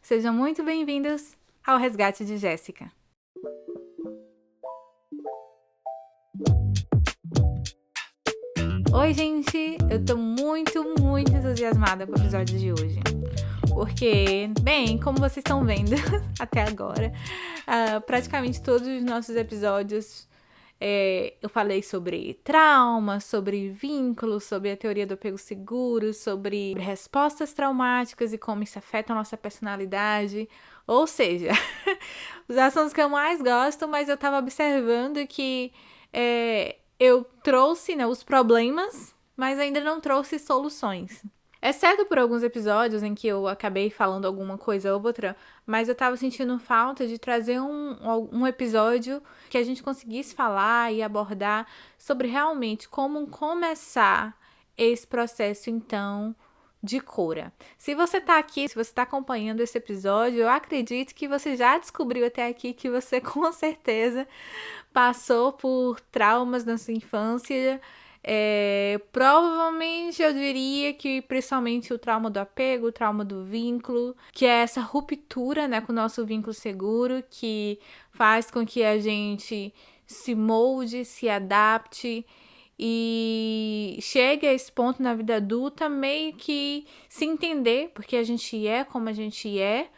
Sejam muito bem-vindos ao Resgate de Jéssica. Oi, gente! Eu tô muito entusiasmada com o episódio de hoje. Porque, bem, como vocês estão vendo até agora, praticamente todos os nossos episódios eu falei sobre trauma, sobre vínculos, sobre a teoria do apego seguro, sobre respostas traumáticas e como isso afeta a nossa personalidade. Ou seja, os assuntos que eu mais gosto, mas eu tava observando que eu trouxe, né, os problemas, mas ainda não trouxe soluções. Exceto por alguns episódios em que eu acabei falando alguma coisa ou outra, mas eu tava sentindo falta de trazer um episódio que a gente conseguisse falar e abordar sobre realmente como começar esse processo, então, de cura. Se você tá aqui, se você tá acompanhando esse episódio, eu acredito que você já descobriu até aqui que você com certeza passou por traumas na sua infância. Provavelmente eu diria que principalmente o trauma do apego, o trauma do vínculo, que é essa ruptura, né, com o nosso vínculo seguro, que faz com que a gente se molde, se adapte e chegue a esse ponto na vida adulta meio que se entender, porque a gente é como a gente é,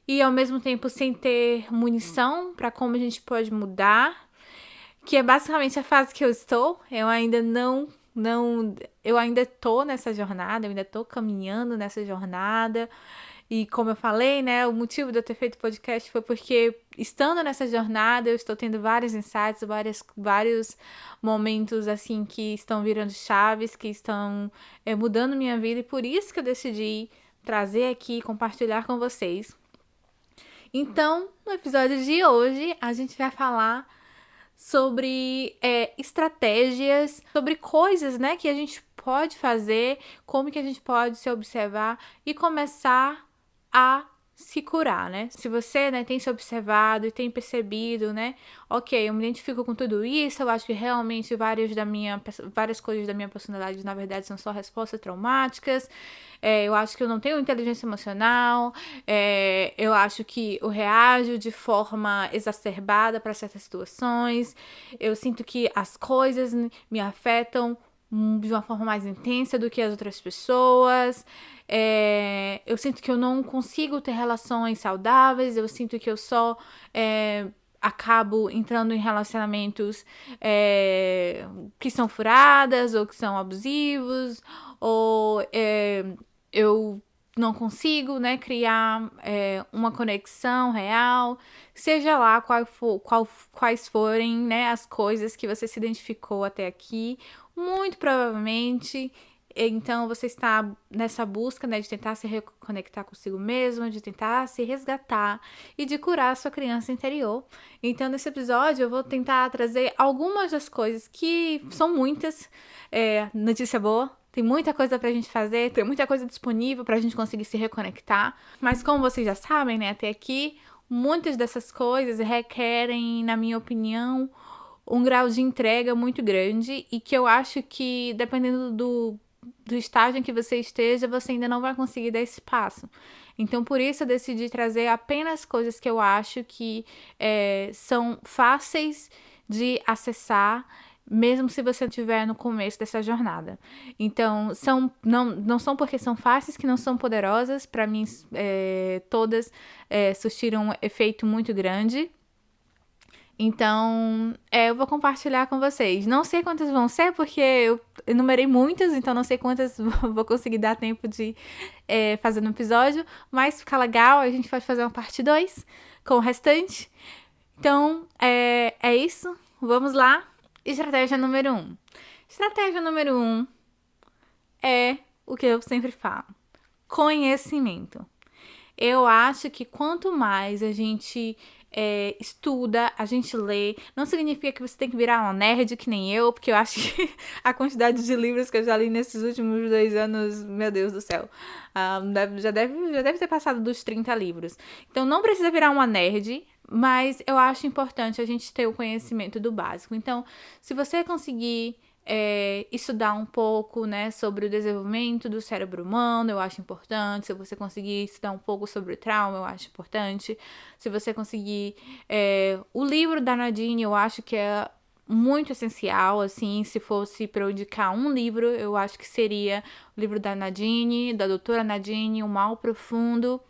e ao mesmo tempo sem ter munição para como a gente pode mudar, que é basicamente a fase que eu estou. Eu ainda eu ainda tô nessa jornada, eu ainda tô caminhando nessa jornada. E como eu falei, né, o motivo de eu ter feito o podcast foi porque, estando nessa jornada, eu estou tendo vários insights, vários momentos, assim, que estão virando chaves, que estão mudando minha vida. E por isso que eu decidi trazer aqui e compartilhar com vocês. Então, no episódio de hoje, a gente vai falar sobre estratégias, sobre coisas, né, que a gente pode fazer, como que a gente pode se observar e começar a se curar, né? Se você, né, tem se observado e tem percebido, né, ok, eu me identifico com tudo isso, eu acho que realmente várias coisas da minha personalidade, na verdade, são só respostas traumáticas, eu acho que eu não tenho inteligência emocional, eu acho que eu reajo de forma exacerbada para certas situações, eu sinto que as coisas me afetam de uma forma mais intensa do que as outras pessoas, eu sinto que eu não consigo ter relações saudáveis, eu sinto que eu só acabo entrando em relacionamentos que são furadas ou que são abusivos, ou eu não consigo, né, criar uma conexão real, seja lá quais forem, né, as coisas que você se identificou até aqui. Muito provavelmente, então, você está nessa busca, né, de tentar se reconectar consigo mesmo, de tentar se resgatar e de curar a sua criança interior. Então, nesse episódio, eu vou tentar trazer algumas das coisas que são muitas. Notícia boa, tem muita coisa pra gente fazer, tem muita coisa disponível pra gente conseguir se reconectar. Mas como vocês já sabem, né, até aqui, muitas dessas coisas requerem, na minha opinião, um grau de entrega muito grande e que eu acho que, dependendo do estágio em que você esteja, você ainda não vai conseguir dar esse passo. Então, por isso, eu decidi trazer apenas coisas que eu acho que são fáceis de acessar, mesmo se você estiver no começo dessa jornada. Então, não são porque são fáceis que não são poderosas. Para mim, todas surtiram um efeito muito grande. Então, eu vou compartilhar com vocês. Não sei quantas vão ser, porque eu enumerei muitas, então não sei quantas vou conseguir dar tempo de fazer no episódio. Mas fica legal, a gente pode fazer uma parte 2 com o restante. Então, é isso. Vamos lá. Estratégia número 1. Estratégia número 1 é o que eu sempre falo. Conhecimento. Eu acho que quanto mais a gente estuda, a gente lê, não significa que você tem que virar uma nerd que nem eu, porque eu acho que a quantidade de livros que eu já li nesses últimos 2 anos, meu Deus do céu, já deve ter passado dos 30 livros. Então não precisa virar uma nerd, mas eu acho importante a gente ter o conhecimento do básico. Então, se você conseguir estudar um pouco, né, sobre o desenvolvimento do cérebro humano, eu acho importante. Se você conseguir estudar um pouco sobre o trauma, eu acho importante. Se você conseguir... o livro da Nadine, eu acho que é muito essencial, assim, se fosse para eu indicar um livro, eu acho que seria o livro da Nadine, da doutora Nadine, O Mal Profundo.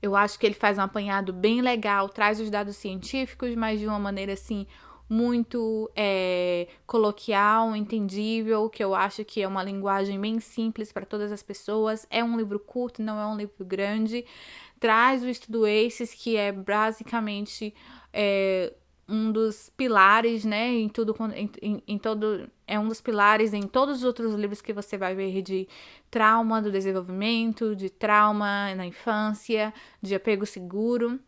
Eu acho que ele faz um apanhado bem legal, traz os dados científicos, mas de uma maneira, assim, muito coloquial, entendível, que eu acho que é uma linguagem bem simples para todas as pessoas. É um livro curto, não é um livro grande. Traz o estudo ACEs, que é basicamente um dos pilares, né, em todo, é um dos pilares em todos os outros livros que você vai ver de trauma do desenvolvimento, de trauma na infância, de apego seguro.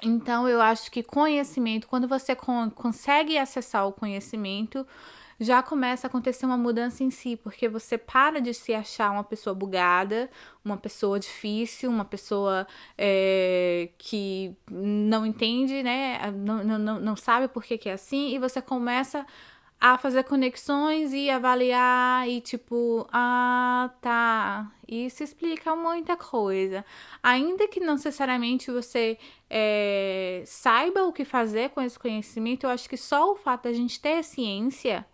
Então, eu acho que conhecimento, quando você consegue acessar o conhecimento, já começa a acontecer uma mudança em si, porque você para de se achar uma pessoa bugada, uma pessoa difícil, uma pessoa que não entende, né? Não sabe por que é assim, e você começa a fazer conexões e avaliar e tipo, tá, isso explica muita coisa. Ainda que não necessariamente você saiba o que fazer com esse conhecimento, eu acho que só o fato da gente ter ciência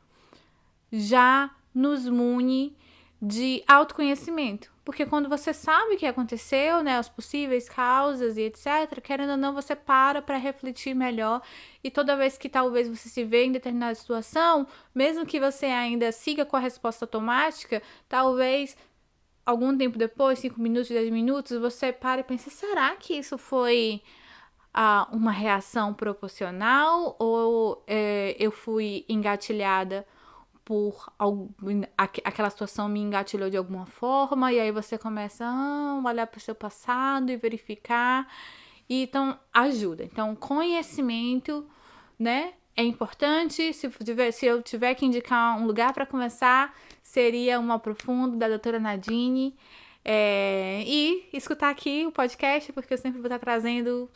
já nos mune de autoconhecimento. Porque quando você sabe o que aconteceu, né, as possíveis causas e etc., querendo ou não, você para refletir melhor. E toda vez que talvez você se vê em determinada situação, mesmo que você ainda siga com a resposta automática, talvez algum tempo depois, 5 minutos, 10 minutos, você para e pensa, será que isso foi uma reação proporcional ou eu fui engatilhada por aquela situação me engatilhou de alguma forma, e aí você começa a olhar para o seu passado e verificar, e então ajuda. Então, conhecimento, né, é importante. Se eu tiver que indicar um lugar para começar, seria o Mal Profundo, da doutora Nadine. E escutar aqui o podcast, porque eu sempre vou estar trazendo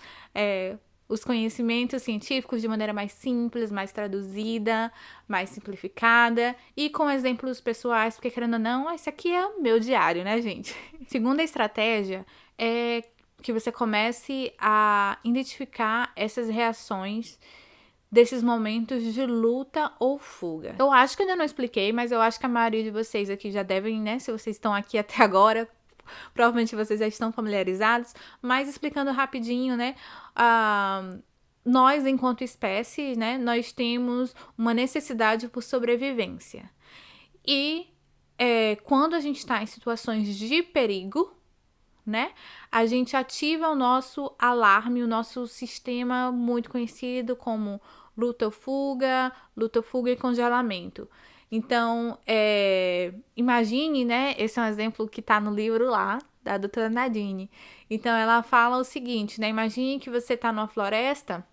os conhecimentos científicos de maneira mais simples, mais traduzida, mais simplificada e com exemplos pessoais, porque querendo ou não, esse aqui é o meu diário, né, gente? Segunda estratégia é que você comece a identificar essas reações desses momentos de luta ou fuga. Eu acho que eu ainda não expliquei, mas eu acho que a maioria de vocês aqui já devem, né, se vocês estão aqui até agora, provavelmente vocês já estão familiarizados, mas explicando rapidinho, né, nós, enquanto espécie, né, nós temos uma necessidade por sobrevivência. E quando a gente está em situações de perigo, né, a gente ativa o nosso alarme, o nosso sistema muito conhecido como luta ou fuga e congelamento. Então, imagine, né, esse é um exemplo que está no livro lá, da doutora Nadine. Então, ela fala o seguinte, né, imagine que você está numa floresta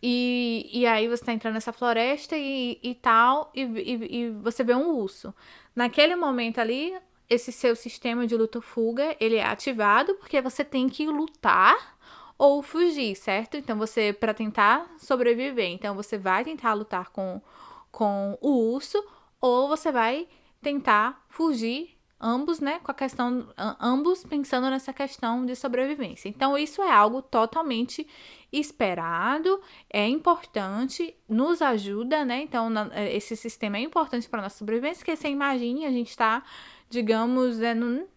e aí você tá entrando nessa floresta e tal, e você vê um urso. Naquele momento ali, esse seu sistema de luta-fuga, ele é ativado porque você tem que lutar ou fugir, certo? Então, para tentar sobreviver, então você vai tentar lutar com o urso ou você vai tentar fugir, ambos, né, com a questão, ambos pensando nessa questão de sobrevivência. Então, isso é algo totalmente esperado, é importante, nos ajuda, né? Então, esse sistema é importante para nossa sobrevivência, porque você imagine, a gente está, digamos,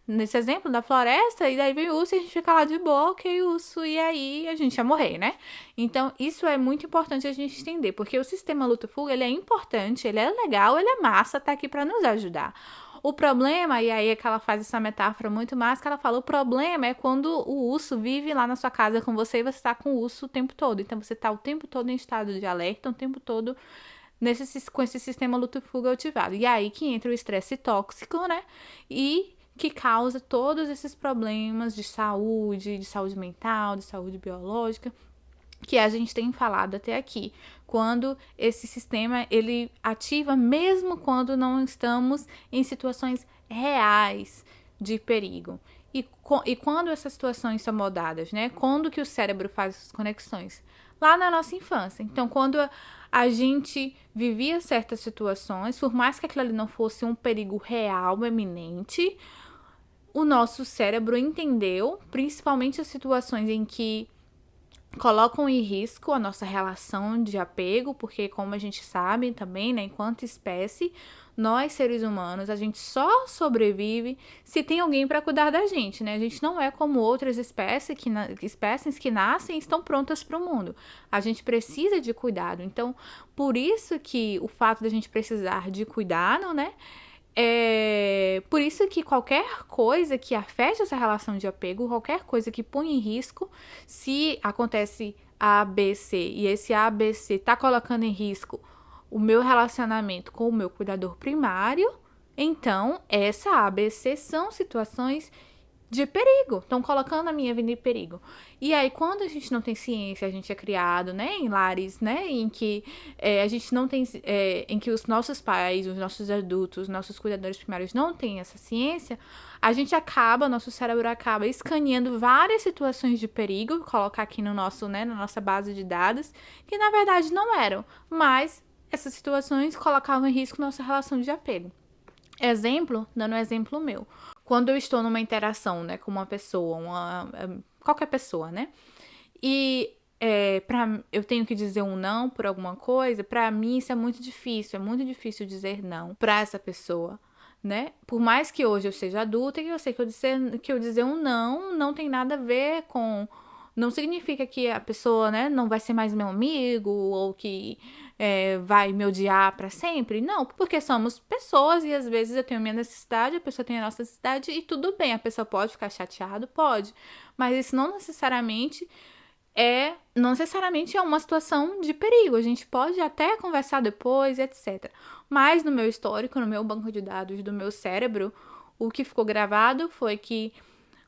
nesse exemplo da floresta, e daí vem o urso e a gente fica lá de boa, ok, urso, e aí a gente ia morrer, né? Então, isso é muito importante a gente entender, porque o sistema luta-fuga, ele é importante, ele é legal, ele é massa, tá aqui para nos ajudar. O problema, e aí é que ela faz essa metáfora muito massa, que ela fala, o problema é quando o urso vive lá na sua casa com você e você tá com o urso o tempo todo. Então, você tá o tempo todo em estado de alerta, o tempo todo com esse sistema luta-fuga ativado. E aí que entra o estresse tóxico, né? E que causa todos esses problemas de saúde mental, de saúde biológica, que a gente tem falado até aqui, quando esse sistema ele ativa mesmo quando não estamos em situações reais de perigo. E quando essas situações são mudadas, né? Quando que o cérebro faz essas conexões? lá na nossa infância. Então, quando a gente vivia certas situações, por mais que aquilo ali não fosse um perigo real, eminente, o nosso cérebro entendeu, principalmente as situações em que colocam em risco a nossa relação de apego, porque como a gente sabe também, né, enquanto espécie, nós seres humanos, a gente só sobrevive se tem alguém para cuidar da gente, né? A gente não é como outras espécies que nascem e estão prontas para o mundo. A gente precisa de cuidado. Então, por isso que o fato de a gente precisar de cuidado, né? É por isso que qualquer coisa que afete essa relação de apego, qualquer coisa que põe em risco, se acontece A, B, C e esse A, B, C tá colocando em risco o meu relacionamento com o meu cuidador primário, então essa A, B, C são situações de perigo, estão colocando a minha vida em perigo. E aí, quando a gente não tem ciência, a gente é criado, né, em lares, né, em que a gente não tem, em que os nossos pais, os nossos adultos, os nossos cuidadores primários não têm essa ciência, a gente acaba, nosso cérebro acaba escaneando várias situações de perigo, colocar aqui no nosso, né, na nossa base de dados, que na verdade não eram, mas essas situações colocavam em risco nossa relação de apego. Exemplo, dando um exemplo meu. Quando eu estou numa interação, né, com uma pessoa, qualquer pessoa, né, e eu tenho que dizer um não por alguma coisa, pra mim isso é muito difícil dizer não pra essa pessoa, né, por mais que hoje eu seja adulta e eu sei que eu dizer um não tem nada a ver com, não significa que a pessoa, né, não vai ser mais meu amigo ou que vai me odiar pra sempre. Não, porque somos pessoas e às vezes eu tenho minha necessidade, a pessoa tem a nossa necessidade e tudo bem. A pessoa pode ficar chateada, pode. Mas isso não necessariamente é uma situação de perigo. A gente pode até conversar depois, etc. Mas no meu histórico, no meu banco de dados do meu cérebro, o que ficou gravado foi que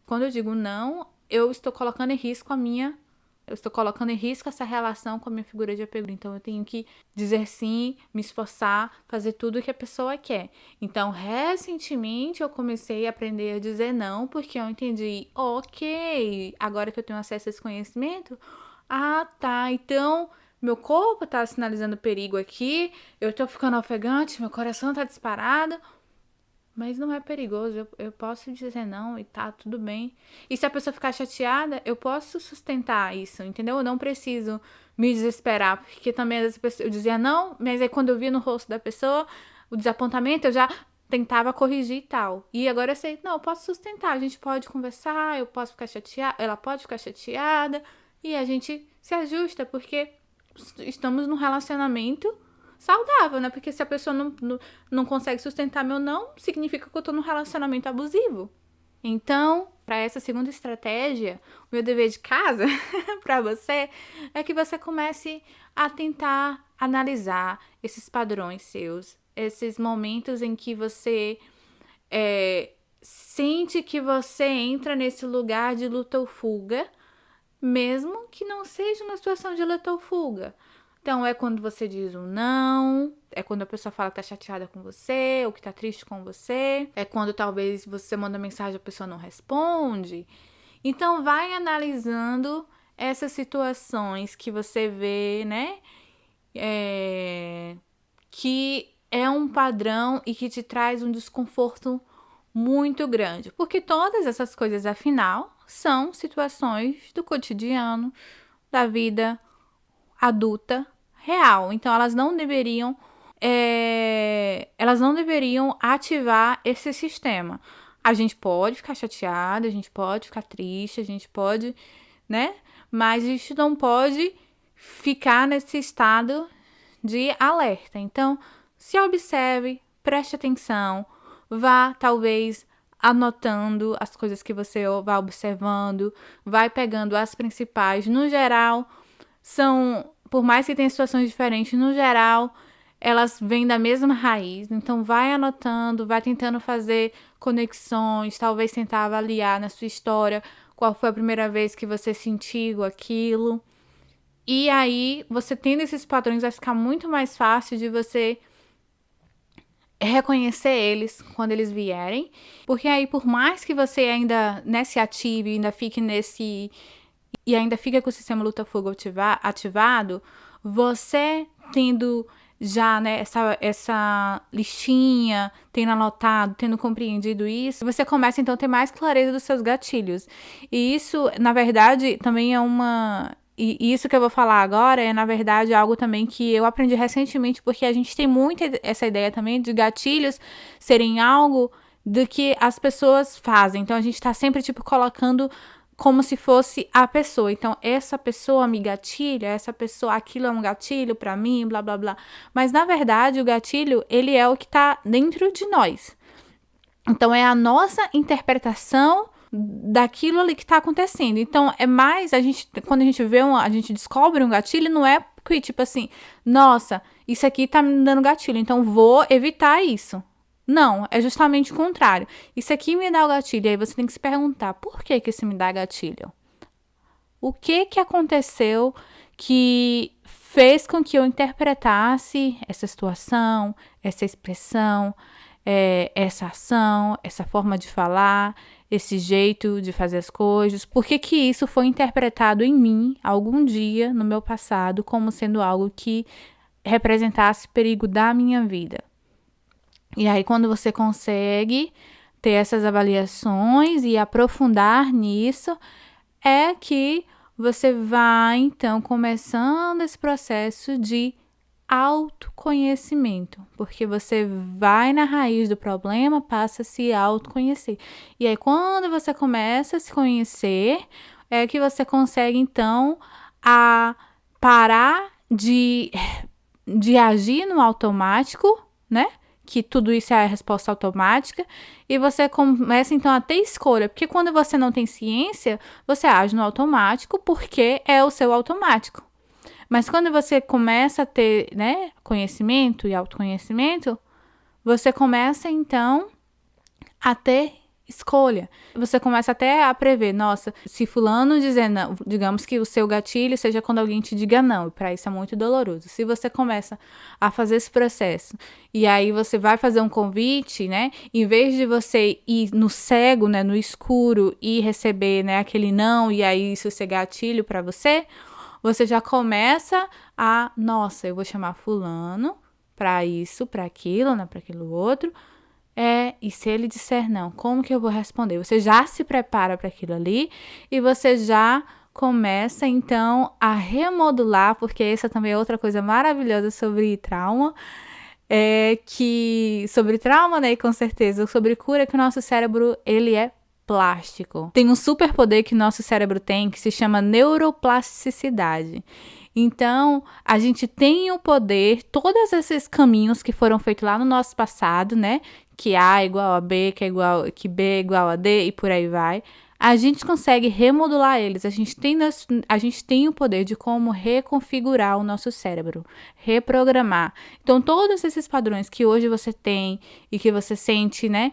quando eu digo não, eu estou colocando em risco essa relação com a minha figura de apego. Então, eu tenho que dizer sim, me esforçar, fazer tudo o que a pessoa quer. Então, recentemente, eu comecei a aprender a dizer não, porque eu entendi, ok, agora que eu tenho acesso a esse conhecimento, tá, então meu corpo tá sinalizando perigo aqui, eu tô ficando ofegante, meu coração tá disparado, mas não é perigoso, eu posso dizer não e tá tudo bem. E se a pessoa ficar chateada, eu posso sustentar isso, entendeu? Eu não preciso me desesperar, porque também às vezes eu dizia não, mas aí quando eu via no rosto da pessoa o desapontamento, eu já tentava corrigir e tal. E agora eu sei, não, eu posso sustentar, a gente pode conversar, eu posso ficar chateada, ela pode ficar chateada, e a gente se ajusta, porque estamos num relacionamento saudável, né? Porque se a pessoa não consegue sustentar meu não, significa que eu tô num relacionamento abusivo. Então, para essa segunda estratégia, o meu dever de casa para você é que você comece a tentar analisar esses padrões seus, esses momentos em que você sente que você entra nesse lugar de luta ou fuga, mesmo que não seja uma situação de luta ou fuga. Então, é quando você diz um não, é quando a pessoa fala que tá chateada com você, ou que tá triste com você, é quando talvez você manda mensagem e a pessoa não responde. Então, vai analisando essas situações que você vê, né, que é um padrão e que te traz um desconforto muito grande. Porque todas essas coisas, afinal, são situações do cotidiano, da vida adulta real. Então, elas não deveriam ativar esse sistema. A gente pode ficar chateada, a gente pode ficar triste, a gente pode, né? Mas a gente não pode ficar nesse estado de alerta. Então, se observe, preste atenção, vá talvez anotando as coisas que você vai observando, vai pegando as principais. No geral, por mais que tenha situações diferentes, no geral, elas vêm da mesma raiz. Então, vai anotando, vai tentando fazer conexões, talvez tentar avaliar na sua história qual foi a primeira vez que você sentiu aquilo. E aí, você tendo esses padrões, vai ficar muito mais fácil de você reconhecer eles quando eles vierem. Porque aí, por mais que você ainda se ative, ainda fique e ainda fica com o sistema luta-fogo ativado, você tendo já, né, essa listinha, tendo anotado, tendo compreendido isso, você começa então a ter mais clareza dos seus gatilhos. E isso, na verdade, também é E isso que eu vou falar agora é, na verdade, algo também que eu aprendi recentemente, porque a gente tem muito essa ideia também de gatilhos serem algo do que as pessoas fazem. Então, a gente tá sempre, tipo, colocando como se fosse a pessoa. Então, essa pessoa me gatilha, essa pessoa, aquilo é um gatilho pra mim, blá, blá, blá. Mas, na verdade, o gatilho, ele é o que tá dentro de nós. Então, é a nossa interpretação daquilo ali que tá acontecendo. Então, é mais, quando a gente a gente descobre um gatilho, não é que, tipo assim, nossa, isso aqui tá me dando gatilho, então vou evitar isso. Não, é justamente o contrário. Isso aqui me dá o gatilho, e aí você tem que se perguntar, por que que isso me dá gatilho? O que que aconteceu que fez com que eu interpretasse essa situação, essa expressão, essa ação, essa forma de falar, esse jeito de fazer as coisas? Por que que isso foi interpretado em mim, algum dia no meu passado, como sendo algo que representasse perigo da minha vida? E aí, quando você consegue ter essas avaliações e aprofundar nisso, é que você vai, então, começando esse processo de autoconhecimento, porque você vai na raiz do problema, passa a se autoconhecer. E aí, quando você começa a se conhecer, é que você consegue, então, a parar de agir no automático, né? Que tudo isso é a resposta automática, e você começa então a ter escolha, porque quando você não tem ciência, você age no automático porque é o seu automático. Mas quando você começa a ter, né, conhecimento e autoconhecimento, você começa então a ter escolha. Você começa até a prever, nossa, se fulano dizer não, digamos que o seu gatilho seja quando alguém te diga não, e para isso é muito doloroso. Se você começa a fazer esse processo e aí você vai fazer um convite, né, em vez de você ir no cego, né, no escuro e receber, né, aquele não e aí isso ser gatilho para você, você já começa a, nossa, eu vou chamar fulano para isso, para aquilo, né, para aquilo outro. E se ele disser não, como que eu vou responder? Você já se prepara para aquilo ali e você já começa, então, a remodular, porque essa também é outra coisa maravilhosa sobre trauma, sobre trauma, né, e com certeza, sobre cura, que o nosso cérebro, ele é plástico. Tem um superpoder que o nosso cérebro tem, que se chama neuroplasticidade. Então, a gente tem o poder, todos esses caminhos que foram feitos lá no nosso passado, né? Que A é igual a B, que B é igual a D e por aí vai. A gente consegue remodular eles. A gente tem o poder de como reconfigurar o nosso cérebro, reprogramar. Então, todos esses padrões que hoje você tem e que você sente, né?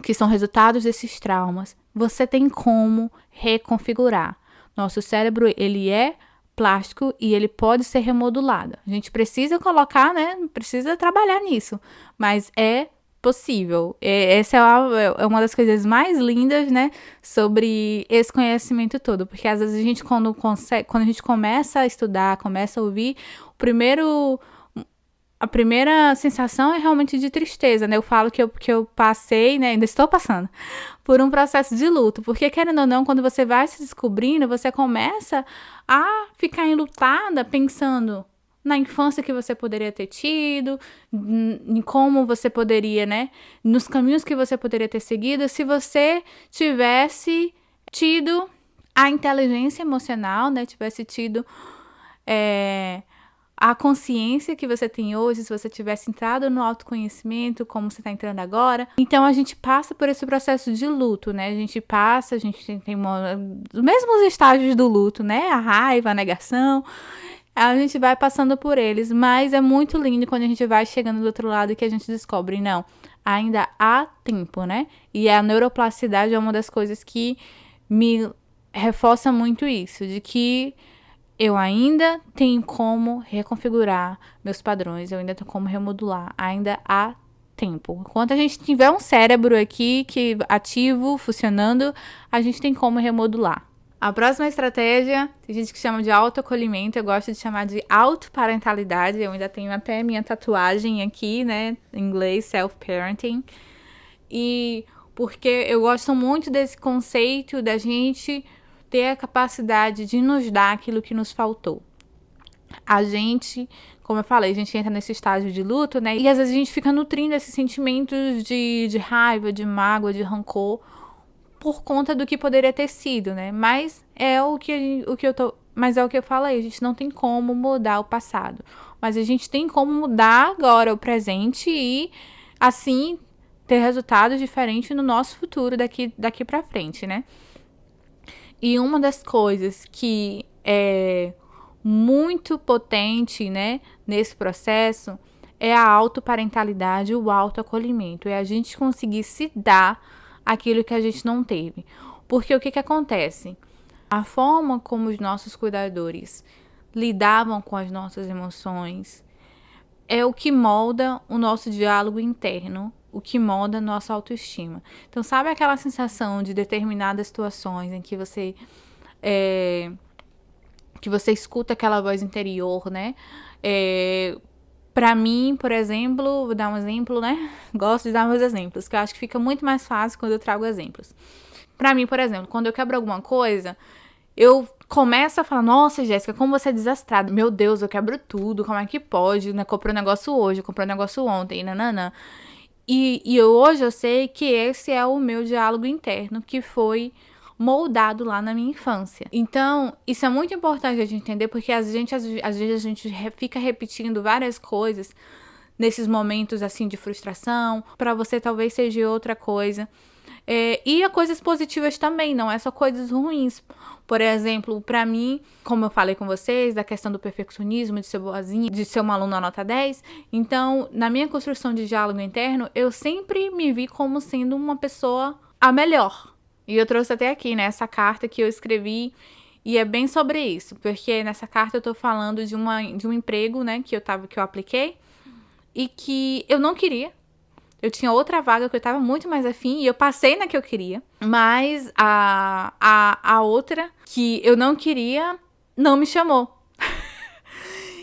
Que são resultados desses traumas, você tem como reconfigurar. Nosso cérebro, ele é plástico e ele pode ser remodulado. A gente precisa colocar, né? Precisa trabalhar nisso, mas é possível. Essa é uma das coisas mais lindas, né? Sobre esse conhecimento todo, porque às vezes a gente quando a gente começa a estudar, começa a ouvir, a primeira sensação é realmente de tristeza, né? Eu falo que eu passei, né? Ainda estou passando por um processo de luto. Porque, querendo ou não, quando você vai se descobrindo, você começa a ficar enlutada pensando na infância que você poderia ter tido, em como você poderia, né? Nos caminhos que você poderia ter seguido se você tivesse tido a inteligência emocional, né? Tivesse tido a consciência que você tem hoje, se você tivesse entrado no autoconhecimento, como você está entrando agora. Então, a gente passa por esse processo de luto, né? A gente tem os mesmos estágios do luto, né? A raiva, a negação. A gente vai passando por eles, mas é muito lindo quando a gente vai chegando do outro lado e que a gente descobre, não, ainda há tempo, né? E a neuroplasticidade é uma das coisas que me reforça muito isso, de que eu ainda tenho como reconfigurar meus padrões, eu ainda tenho como remodular, ainda há tempo. Enquanto a gente tiver um cérebro aqui que ativo, funcionando, a gente tem como remodular. A próxima estratégia, tem gente que chama de autoacolhimento, eu gosto de chamar de autoparentalidade. Eu ainda tenho até minha tatuagem aqui, né, em inglês, self-parenting. E porque eu gosto muito desse conceito da gente ter a capacidade de nos dar aquilo que nos faltou. A gente, como eu falei, a gente entra nesse estágio de luto, né? E às vezes a gente fica nutrindo esses sentimentos de raiva, de mágoa, de rancor, por conta do que poderia ter sido, né? Mas é o que eu falei, a gente não tem como mudar o passado, mas a gente tem como mudar agora o presente e assim ter resultados diferentes no nosso futuro daqui para frente, né? E uma das coisas que é muito potente, né, nesse processo é a autoparentalidade, o autoacolhimento, é a gente conseguir se dar aquilo que a gente não teve. Porque o que acontece? A forma como os nossos cuidadores lidavam com as nossas emoções é o que molda o nosso diálogo interno, o que molda a nossa autoestima. Então, sabe aquela sensação de determinadas situações em que você escuta aquela voz interior, né? Pra mim, por exemplo, vou dar um exemplo, né? Gosto de dar meus exemplos, que eu acho que fica muito mais fácil quando eu trago exemplos. Pra mim, por exemplo, quando eu quebro alguma coisa, eu começo a falar, nossa, Jéssica, como você é desastrada. Meu Deus, eu quebro tudo, como é que pode? Né? Comprei um negócio hoje, comprei um negócio ontem, nananã. E hoje eu sei que esse é o meu diálogo interno, que foi moldado lá na minha infância. Então, isso é muito importante a gente entender, porque às vezes a gente fica repetindo várias coisas nesses momentos assim de frustração. Para você talvez seja outra coisa. E há coisas positivas também, não é só coisas ruins. Por exemplo, para mim, como eu falei com vocês, da questão do perfeccionismo, de ser boazinha, de ser uma aluna nota 10, então, na minha construção de diálogo interno, eu sempre me vi como sendo uma pessoa a melhor. E eu trouxe até aqui, né, essa carta que eu escrevi, e é bem sobre isso, porque nessa carta eu tô falando de um emprego, né, que eu apliquei, e que eu não queria. Eu tinha outra vaga que eu tava muito mais afim e eu passei na que eu queria. Mas a outra que eu não queria não me chamou.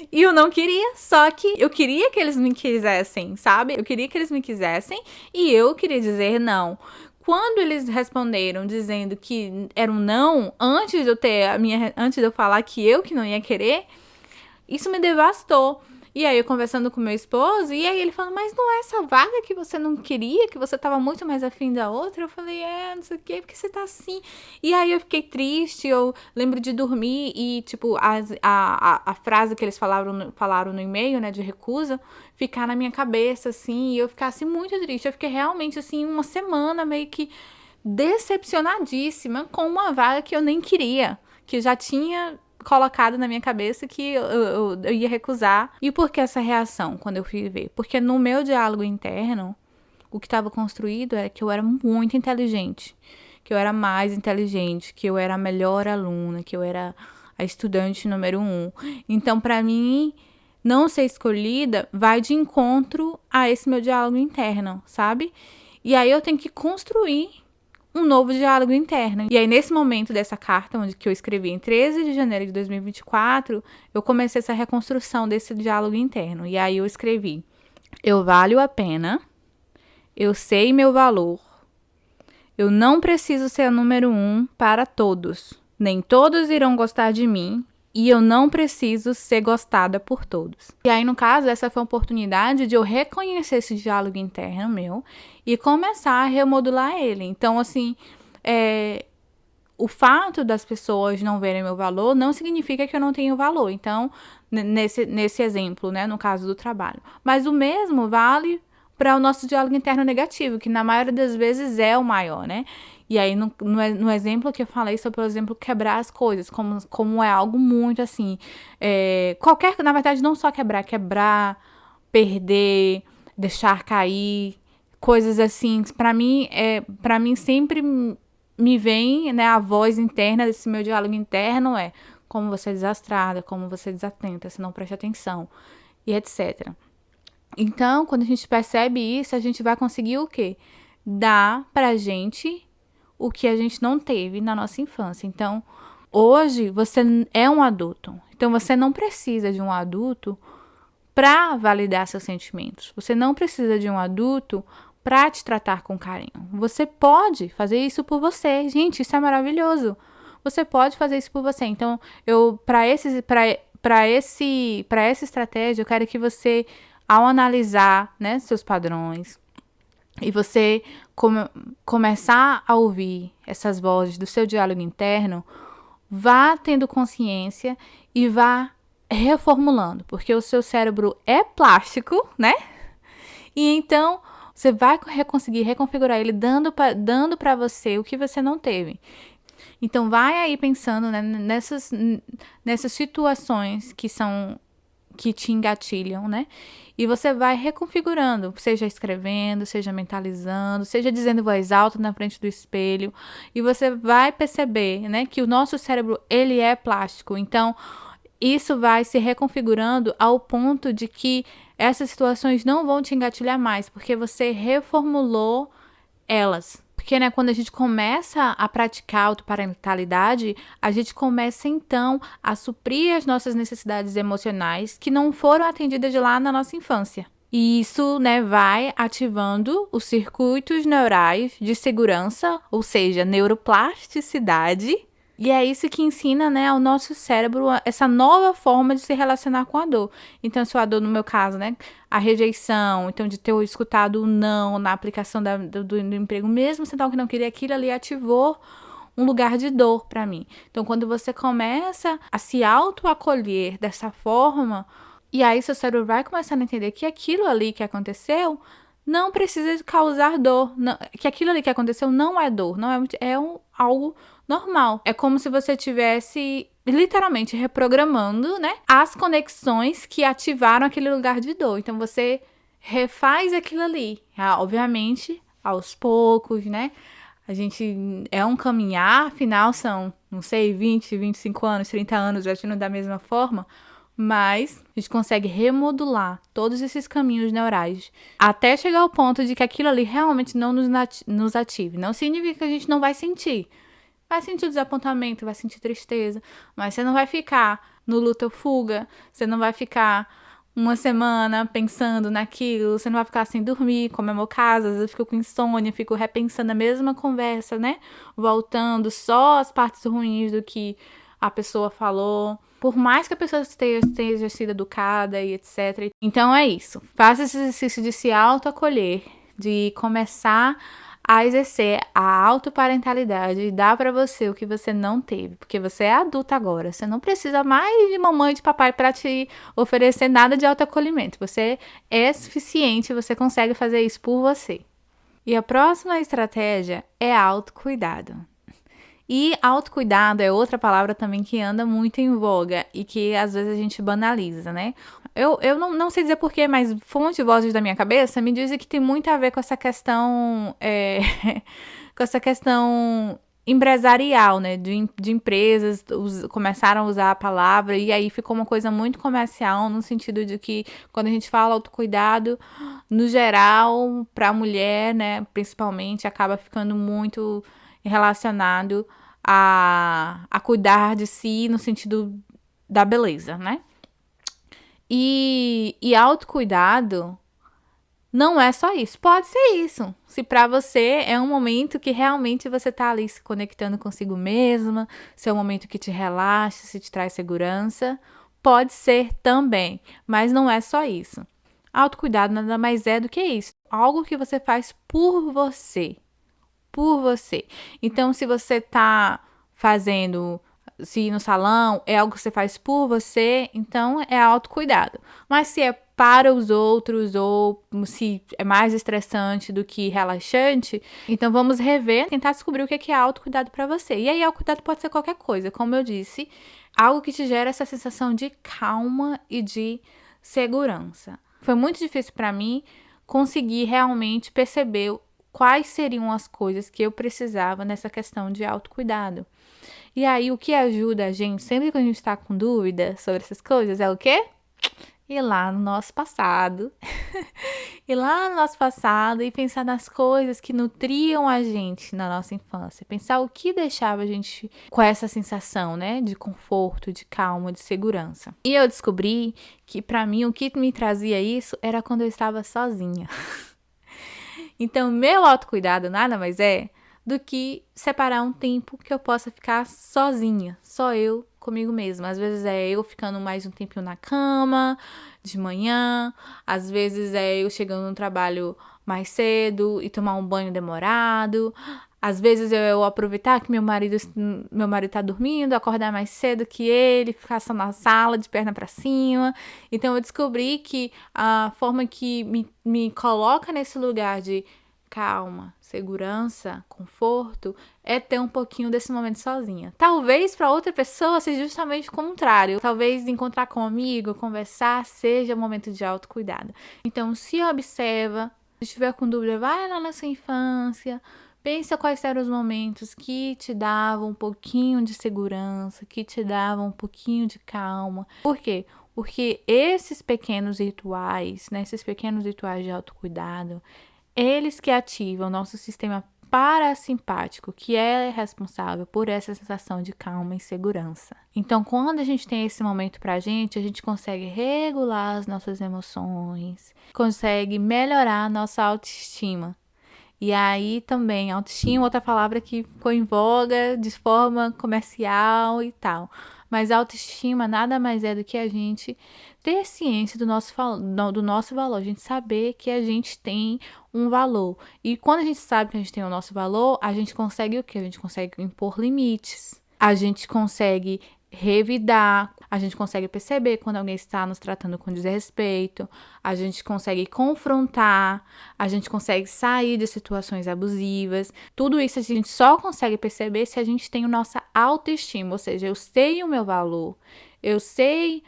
E eu não queria, só que eu queria que eles me quisessem, sabe? Eu queria que eles me quisessem e eu queria dizer não. Quando eles responderam dizendo que era um não, antes de eu falar que não ia querer, isso me devastou. E aí eu conversando com meu esposo, e aí ele falando, mas não é essa vaga que você não queria, que você tava muito mais afim da outra? Eu falei, não sei o quê, porque você tá assim. E aí eu fiquei triste, eu lembro de dormir e, tipo, a frase que eles falaram no e-mail, né, de recusa, ficar na minha cabeça, assim, e eu ficasse muito triste. Eu fiquei realmente, assim, uma semana meio que decepcionadíssima com uma vaga que eu nem queria, que já tinha colocado na minha cabeça que eu ia recusar. E por que essa reação quando eu fui ver? Porque no meu diálogo interno, o que estava construído era que eu era muito inteligente, que eu era mais inteligente, que eu era a melhor aluna, que eu era a estudante número 1. Então, para mim, não ser escolhida vai de encontro a esse meu diálogo interno, sabe? E aí eu tenho que construir um novo diálogo interno. E aí, nesse momento dessa carta, que eu escrevi em 13 de janeiro de 2024, eu comecei essa reconstrução desse diálogo interno. E aí eu escrevi, eu valho a pena, eu sei meu valor, eu não preciso ser a número 1 para todos, nem todos irão gostar de mim, e eu não preciso ser gostada por todos. E aí, no caso, essa foi a oportunidade de eu reconhecer esse diálogo interno meu e começar a remodular ele. Então, assim, o fato das pessoas não verem meu valor não significa que eu não tenho valor. Então, nesse exemplo, né, no caso do trabalho. Mas o mesmo vale para o nosso diálogo interno negativo, que na maioria das vezes é o maior, né? E aí, no exemplo que eu falei sobre, por exemplo, quebrar as coisas, como é algo muito assim, na verdade, não só quebrar, perder, deixar cair, coisas assim, para mim sempre me vem, né, a voz interna desse meu diálogo interno como você é desastrada, como você é desatenta, você não presta atenção, e etc. Então, quando a gente percebe isso, a gente vai conseguir o quê? Dar pra gente o que a gente não teve na nossa infância. Então, hoje você é um adulto. Então, você não precisa de um adulto para validar seus sentimentos. Você não precisa de um adulto para te tratar com carinho. Você pode fazer isso por você. Gente, isso é maravilhoso. Você pode fazer isso por você. Então, para essa estratégia, eu quero que você, ao analisar, né, seus padrões, e você começar a ouvir essas vozes do seu diálogo interno, vá tendo consciência e vá reformulando, porque o seu cérebro é plástico, né? E então você vai conseguir reconfigurar ele dando para você o que você não teve. Então vai aí pensando, né, nessas situações que te engatilham, né? E você vai reconfigurando, seja escrevendo, seja mentalizando, seja dizendo em voz alta na frente do espelho, e você vai perceber, né, que o nosso cérebro, ele é plástico. Então, isso vai se reconfigurando ao ponto de que essas situações não vão te engatilhar mais, porque você reformulou elas. Porque, né, quando a gente começa a praticar autoparentalidade, a gente começa, então, a suprir as nossas necessidades emocionais que não foram atendidas lá na nossa infância. E isso, né, vai ativando os circuitos neurais de segurança, ou seja, neuroplasticidade. E é isso que ensina, né, ao nosso cérebro essa nova forma de se relacionar com a dor. Então, se a dor, no meu caso, né, a rejeição, então de ter escutado o não na aplicação do emprego, mesmo sendo algo que não queria, aquilo ali ativou um lugar de dor para mim. Então, quando você começa a se autoacolher dessa forma, e aí seu cérebro vai começando a entender que aquilo ali que aconteceu não precisa causar dor, não, que aquilo ali que aconteceu não é dor, não algo normal. É como se você tivesse literalmente reprogramando, né, as conexões que ativaram aquele lugar de dor. Então você refaz aquilo ali. Obviamente, aos poucos, né? A gente é um caminhar, afinal são, não sei, 20, 25 anos, 30 anos agindo da mesma forma, mas a gente consegue remodular todos esses caminhos neurais até chegar ao ponto de que aquilo ali realmente não nos ative. Não significa que a gente não vai sentir. Vai sentir desapontamento, vai sentir tristeza, mas você não vai ficar no luta ou fuga, você não vai ficar uma semana pensando naquilo, você não vai ficar sem dormir, como é o meu caso, às vezes eu fico com insônia, fico repensando a mesma conversa, né? Voltando só as partes ruins do que a pessoa falou, por mais que a pessoa esteja sido educada e etc. Então é isso, faça esse exercício de se autoacolher, de começar a exercer a autoparentalidade e dar para você o que você não teve, porque você é adulta agora, você não precisa mais de mamãe e de papai para te oferecer nada de autoacolhimento, você é suficiente, você consegue fazer isso por você. E a próxima estratégia é autocuidado. E autocuidado é outra palavra também que anda muito em voga e que às vezes a gente banaliza, né? Eu não sei dizer porquê, mas fonte de vozes da minha cabeça me dizem que tem muito a ver com essa questão, com essa questão empresarial, né? De empresas começaram a usar a palavra e aí ficou uma coisa muito comercial no sentido de que quando a gente fala autocuidado, no geral, para a mulher, né, principalmente, acaba ficando muito relacionado a cuidar de si no sentido da beleza, né? E autocuidado não é só isso. Pode ser isso. Se pra você é um momento que realmente você tá ali se conectando consigo mesma, se é um momento que te relaxa, se te traz segurança, pode ser também. Mas não é só isso. Autocuidado nada mais é do que isso. Algo que você faz por você. Por você. Então, se você tá fazendo, se ir no salão, é algo que você faz por você, então é autocuidado. Mas se é para os outros ou se é mais estressante do que relaxante, então vamos rever, tentar descobrir o que é autocuidado para você. E aí, autocuidado pode ser qualquer coisa, como eu disse, algo que te gera essa sensação de calma e de segurança. Foi muito difícil para mim conseguir realmente perceber quais seriam as coisas que eu precisava nessa questão de autocuidado. E aí, o que ajuda a gente, sempre que a gente está com dúvida sobre essas coisas, é o quê? ir lá no nosso passado, ir lá no nosso passado e pensar nas coisas que nutriam a gente na nossa infância. Pensar o que deixava a gente com essa sensação, né, de conforto, de calma, de segurança. E eu descobri que, pra mim, o que me trazia isso era quando eu estava sozinha. Então, meu autocuidado nada mais é do que separar um tempo que eu possa ficar sozinha, só eu comigo mesma. Às vezes é eu ficando mais um tempinho na cama, de manhã, às vezes é eu chegando no trabalho mais cedo e tomar um banho demorado. Às vezes eu aproveitar que meu marido tá dormindo, acordar mais cedo que ele, ficar só na sala de perna para cima. Então eu descobri que a forma que me coloca nesse lugar de calma, segurança, conforto, é ter um pouquinho desse momento sozinha. Talvez para outra pessoa seja justamente o contrário. Talvez encontrar com um amigo, conversar, seja um momento de autocuidado. Então se observa, se estiver com dúvida, vai lá na sua infância, pensa quais eram os momentos que te davam um pouquinho de segurança, que te davam um pouquinho de calma. Por quê? Porque esses pequenos rituais, né, esses pequenos rituais de autocuidado, eles que ativam o nosso sistema parasimpático, que é responsável por essa sensação de calma e segurança. Então, quando a gente tem esse momento pra gente, a gente consegue regular as nossas emoções, consegue melhorar a nossa autoestima. E aí também, autoestima, outra palavra que ficou em voga de forma comercial e tal. Mas autoestima nada mais é do que a gente ter ciência do nosso valor, a gente saber que a gente tem um valor. E quando a gente sabe que a gente tem o nosso valor, a gente consegue o quê? A gente consegue impor limites. A gente consegue revidar, a gente consegue perceber quando alguém está nos tratando com desrespeito, a gente consegue confrontar, a gente consegue sair de situações abusivas. Tudo isso a gente só consegue perceber se a gente tem a nossa autoestima, ou seja, eu sei o meu valor, eu sei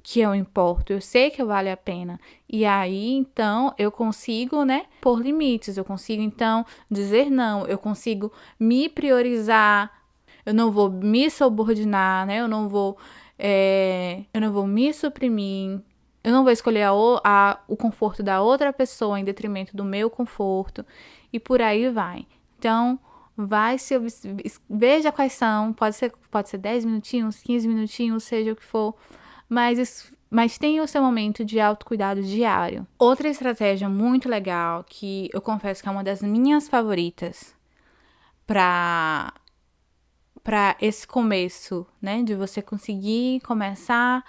que eu importo, eu sei que eu vale a pena. E aí, então, eu consigo, né, pôr limites, eu consigo, então, dizer não, eu consigo me priorizar. Eu não vou me subordinar, né? Eu não vou me suprimir. Eu não vou escolher o conforto da outra pessoa em detrimento do meu conforto. E por aí vai. Então, veja quais são. Pode ser 10 minutinhos, 15 minutinhos, seja o que for. Mas tenha o seu momento de autocuidado diário. Outra estratégia muito legal, que eu confesso que é uma das minhas favoritas para esse começo, né, de você conseguir começar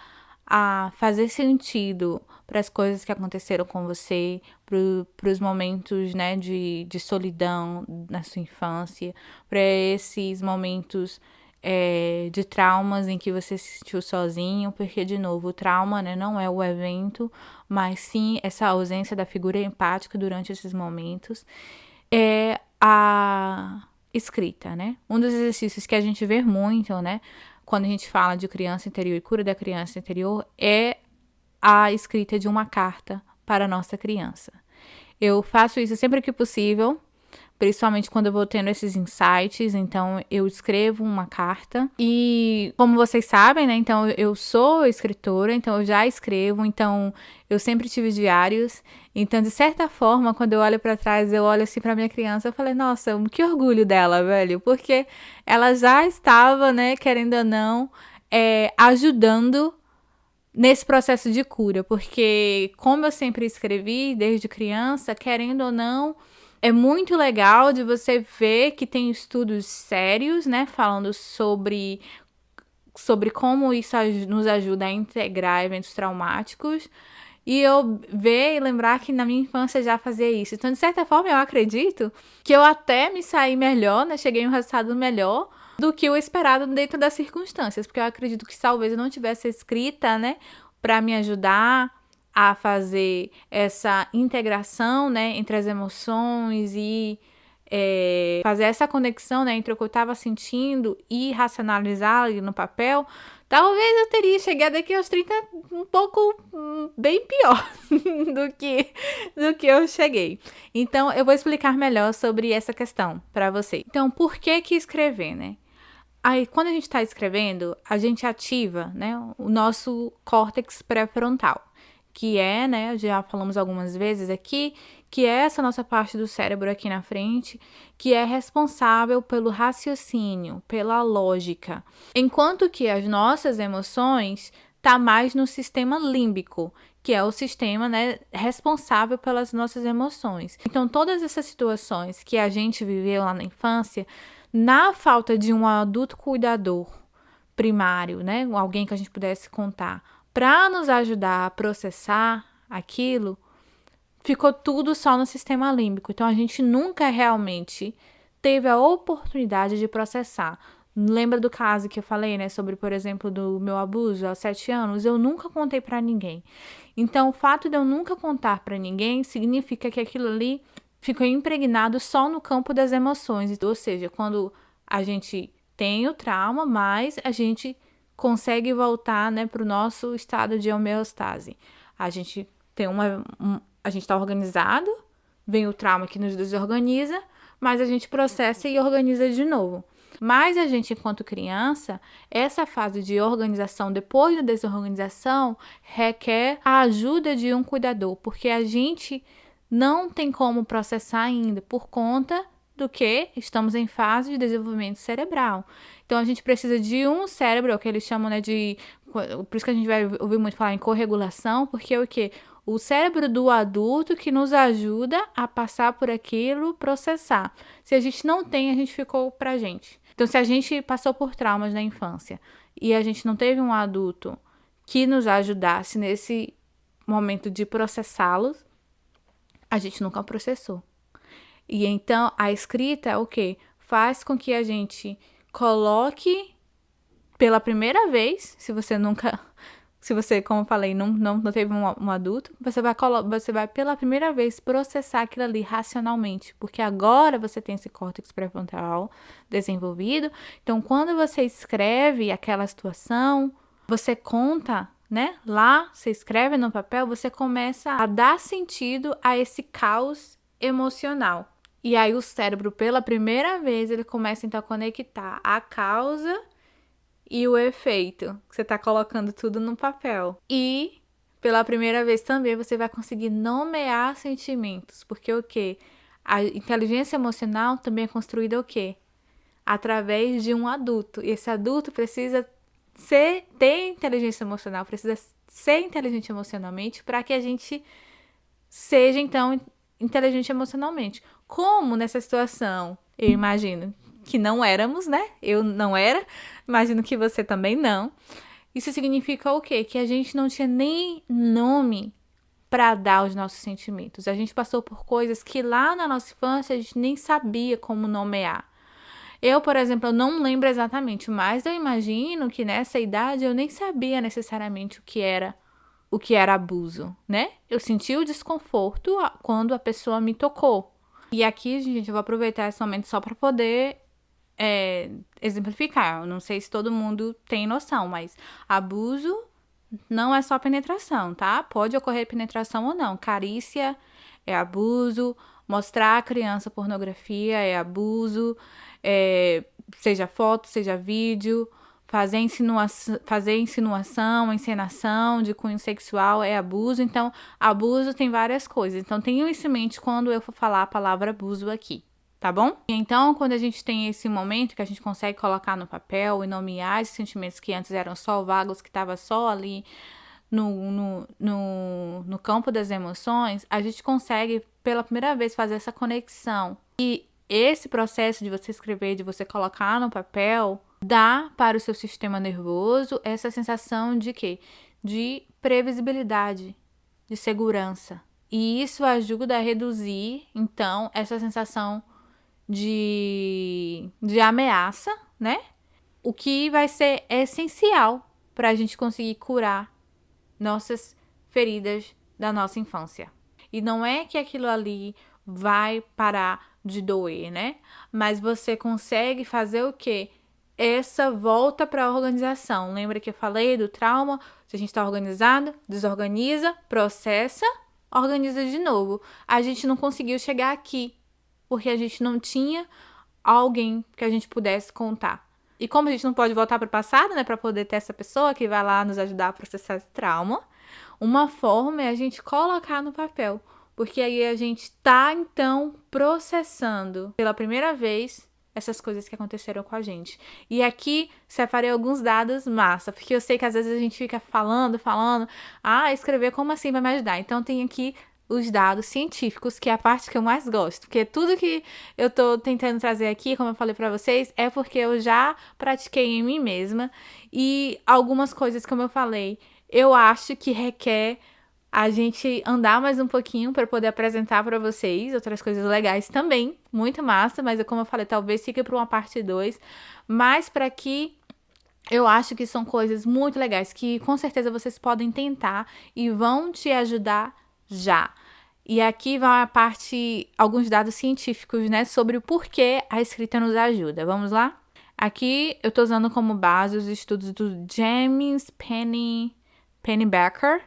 a fazer sentido para as coisas que aconteceram com você, para os momentos, né, de solidão na sua infância, para esses momentos de traumas em que você se sentiu sozinho, porque, de novo, o trauma, né, não é o evento, mas sim essa ausência da figura empática durante esses momentos. É a escrita, né? Um dos exercícios que a gente vê muito, né, quando a gente fala de criança interior e cura da criança interior, é a escrita de uma carta para a nossa criança. Eu faço isso sempre que possível, principalmente quando eu vou tendo esses insights, então eu escrevo uma carta. E como vocês sabem, né, então eu sou escritora, então eu já escrevo, então eu sempre tive diários. Então, de certa forma, quando eu olho pra trás, eu olho assim pra minha criança, eu falei, nossa, que orgulho dela, velho, porque ela já estava, né, querendo ou não, ajudando nesse processo de cura, porque como eu sempre escrevi desde criança, querendo ou não, é muito legal de você ver que tem estudos sérios, né, falando sobre como isso nos ajuda a integrar eventos traumáticos. E eu ver e lembrar que na minha infância já fazia isso. Então, de certa forma, eu acredito que eu até me saí melhor, né? Cheguei a um resultado melhor do que o esperado dentro das circunstâncias. Porque eu acredito que talvez eu não tivesse escrita, né? Para me ajudar a fazer essa integração, né? Entre as emoções e fazer essa conexão, né? Entre o que eu estava sentindo e racionalizar ali no papel. Talvez eu teria chegado aqui aos 30 um pouco bem pior do que eu cheguei. Então, eu vou explicar melhor sobre essa questão para você. Então, por que escrever, né? Aí, quando a gente está escrevendo, a gente ativa, né, o nosso córtex pré-frontal, que é, né, já falamos algumas vezes aqui, que é essa nossa parte do cérebro aqui na frente, que é responsável pelo raciocínio, pela lógica. Enquanto que as nossas emoções tá mais no sistema límbico, que é o sistema, né, responsável pelas nossas emoções. Então, todas essas situações que a gente viveu lá na infância, na falta de um adulto cuidador primário, né, alguém que a gente pudesse contar, para nos ajudar a processar aquilo, ficou tudo só no sistema límbico. Então, a gente nunca realmente teve a oportunidade de processar. Lembra do caso que eu falei, né, sobre, por exemplo, do meu abuso aos 7 anos? Eu nunca contei para ninguém. Então, o fato de eu nunca contar para ninguém significa que aquilo ali ficou impregnado só no campo das emoções. Ou seja, quando a gente tem o trauma, mas a gente consegue voltar, né, para o nosso estado de homeostase. A gente tem a gente está organizado, vem o trauma que nos desorganiza, mas a gente processa e organiza de novo. Mas a gente, enquanto criança, essa fase de organização, depois da desorganização, requer a ajuda de um cuidador, porque a gente não tem como processar ainda, por conta do que estamos em fase de desenvolvimento cerebral. Então, a gente precisa de um cérebro, o que eles chamam, né, de... Por isso que a gente vai ouvir muito falar em corregulação, porque é o quê? O cérebro do adulto que nos ajuda a passar por aquilo, processar. Se a gente não tem, a gente ficou pra gente. Então, se a gente passou por traumas na infância e a gente não teve um adulto que nos ajudasse nesse momento de processá-los, a gente nunca processou. E então, a escrita é o quê? Faz com que a gente coloque pela primeira vez, se você, como eu falei, não teve um adulto, você vai pela primeira vez processar aquilo ali racionalmente, porque agora você tem esse córtex pré-frontal desenvolvido. Então, quando você escreve aquela situação, você conta, né? Lá, você escreve no papel, você começa a dar sentido a esse caos emocional. E aí o cérebro, pela primeira vez, ele começa então a conectar a causa e o efeito, que você está colocando tudo no papel. E, pela primeira vez também, você vai conseguir nomear sentimentos. Porque o quê? A inteligência emocional também é construída o quê? Através de um adulto. E esse adulto precisa ter inteligência emocional, precisa ser inteligente emocionalmente para que a gente seja, então, inteligente emocionalmente. Como nessa situação, eu imagino que não éramos, né? Eu não era, imagino que você também não. Isso significa o quê? Que a gente não tinha nem nome para dar aos nossos sentimentos. A gente passou por coisas que lá na nossa infância a gente nem sabia como nomear. Eu, por exemplo, eu não lembro exatamente, mas eu imagino que nessa idade eu nem sabia necessariamente o que era abuso, né? Eu senti o desconforto quando a pessoa me tocou. E aqui, gente, eu vou aproveitar esse momento só para poder exemplificar. Eu não sei se todo mundo tem noção, mas abuso não é só penetração, tá? Pode ocorrer penetração ou não. Carícia é abuso, mostrar a criança pornografia é abuso, seja foto, seja vídeo, fazer insinuação, encenação de cunho sexual é abuso. Então, abuso tem várias coisas. Então, tenham isso em mente quando eu for falar a palavra abuso aqui. Tá bom? Então, quando a gente tem esse momento que a gente consegue colocar no papel e nomear esses sentimentos que antes eram só vagos, que estavam só ali no campo das emoções, a gente consegue, pela primeira vez, fazer essa conexão. E esse processo de você escrever, de você colocar no papel, dá para o seu sistema nervoso essa sensação de quê? De previsibilidade, de segurança. E isso ajuda a reduzir, então, essa sensação de ameaça, né? O que vai ser essencial para a gente conseguir curar nossas feridas da nossa infância. E não é que aquilo ali vai parar de doer, né? Mas você consegue fazer o quê? Essa volta para a organização. Lembra que eu falei do trauma? Se a gente está organizado, desorganiza, processa, organiza de novo. A gente não conseguiu chegar aqui porque a gente não tinha alguém que a gente pudesse contar. E como a gente não pode voltar para o passado, né, para poder ter essa pessoa que vai lá nos ajudar a processar esse trauma, uma forma é a gente colocar no papel. Porque aí a gente tá, então, processando pela primeira vez essas coisas que aconteceram com a gente. E aqui separei alguns dados massa, porque eu sei que às vezes a gente fica falando, escrever como assim vai me ajudar? Então tem aqui os dados científicos, que é a parte que eu mais gosto, porque tudo que eu tô tentando trazer aqui, como eu falei pra vocês, é porque eu já pratiquei em mim mesma, e algumas coisas, como eu falei, eu acho que requer a gente andar mais um pouquinho para poder apresentar para vocês outras coisas legais também, muito massa, mas como eu falei, talvez fique para uma parte 2, mas para que eu acho que são coisas muito legais que com certeza vocês podem tentar e vão te ajudar já. E aqui vai a parte, alguns dados científicos, né, sobre o porquê a escrita nos ajuda. Vamos lá? Aqui eu tô usando como base os estudos do James Pennebaker.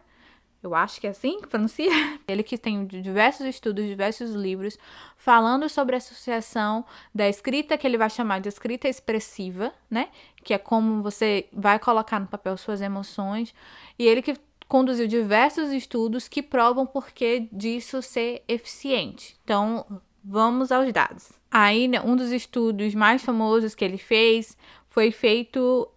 Eu acho que é assim que pronuncia. Ele que tem diversos estudos, diversos livros, falando sobre a associação da escrita, que ele vai chamar de escrita expressiva, né? Que é como você vai colocar no papel suas emoções. E ele que conduziu diversos estudos que provam por que disso ser eficiente. Então, vamos aos dados. Aí, né, um dos estudos mais famosos que ele fez foi feito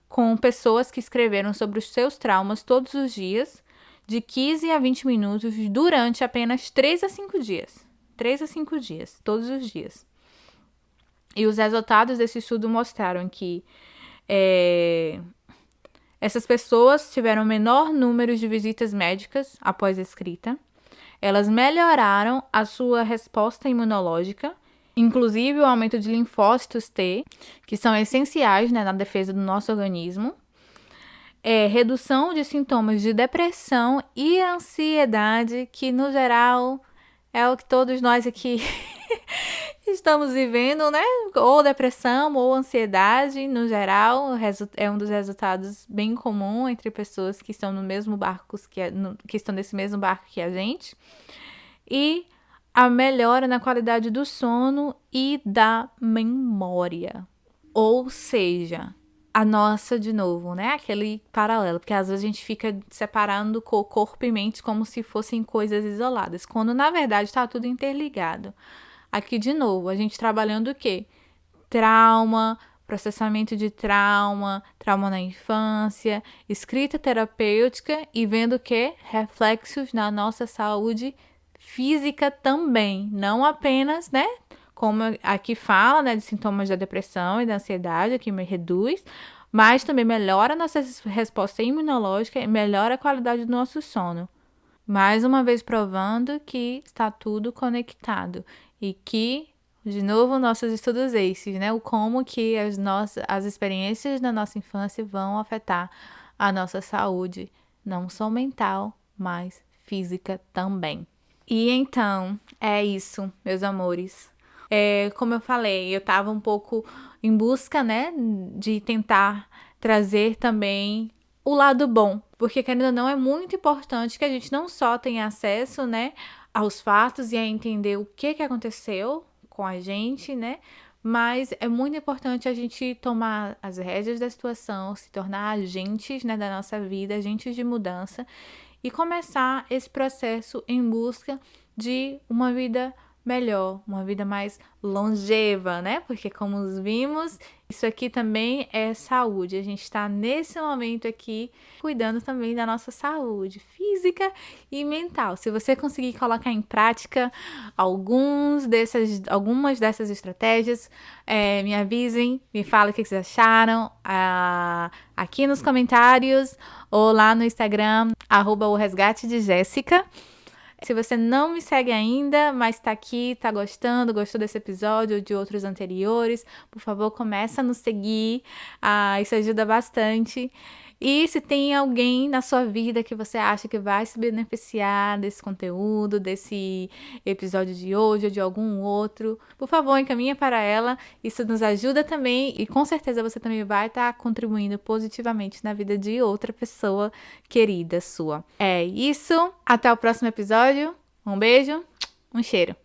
com pessoas que escreveram sobre os seus traumas todos os dias, de 15 a 20 minutos, durante apenas 3 a 5 dias. 3 a 5 dias, todos os dias. E os resultados desse estudo mostraram que essas pessoas tiveram menor número de visitas médicas após a escrita. Elas melhoraram a sua resposta imunológica, inclusive o aumento de linfócitos T, que são essenciais, né, na defesa do nosso organismo. Redução de sintomas de depressão e ansiedade, que no geral é o que todos nós aqui estamos vivendo, né? Ou depressão ou ansiedade, no geral, é um dos resultados bem comum entre pessoas que estão no mesmo barco, que estão nesse mesmo barco que a gente. E a melhora na qualidade do sono e da memória. Ou seja, a nossa, de novo, né? Aquele paralelo, porque às vezes a gente fica separando corpo e mente como se fossem coisas isoladas, quando na verdade está tudo interligado. Aqui, de novo, a gente trabalhando o quê? Trauma, processamento de trauma, trauma na infância, escrita terapêutica e vendo o quê? Reflexos na nossa saúde física também, não apenas, né? Como aqui fala, né, de sintomas da depressão e da ansiedade, que me reduz, mas também melhora a nossa resposta imunológica e melhora a qualidade do nosso sono. Mais uma vez provando que está tudo conectado e que, de novo, nossos estudos ACEs, né, o como que as experiências da nossa infância vão afetar a nossa saúde, não só mental, mas física também. E então, é isso, meus amores. Como eu falei, eu estava um pouco em busca, né, de tentar trazer também o lado bom, porque querendo ou não, é muito importante que a gente não só tenha acesso, né, aos fatos e a entender o que aconteceu com a gente, né, mas é muito importante a gente tomar as rédeas da situação, se tornar agentes, né, da nossa vida, agentes de mudança e começar esse processo em busca de uma vida melhor, uma vida mais longeva, né? Porque como vimos, isso aqui também é saúde. A gente está nesse momento aqui cuidando também da nossa saúde física e mental. Se você conseguir colocar em prática algumas dessas estratégias, me avisem, me falem o que vocês acharam aqui nos comentários ou lá no Instagram, @oresgatedejessica. Se você não me segue ainda, mas está aqui, está gostou desse episódio ou de outros anteriores, por favor, começa a nos seguir, isso ajuda bastante. E se tem alguém na sua vida que você acha que vai se beneficiar desse conteúdo, desse episódio de hoje ou de algum outro, por favor, encaminha para ela. Isso nos ajuda também e com certeza você também vai estar contribuindo positivamente na vida de outra pessoa querida sua. É isso. Até o próximo episódio. Um beijo, um cheiro.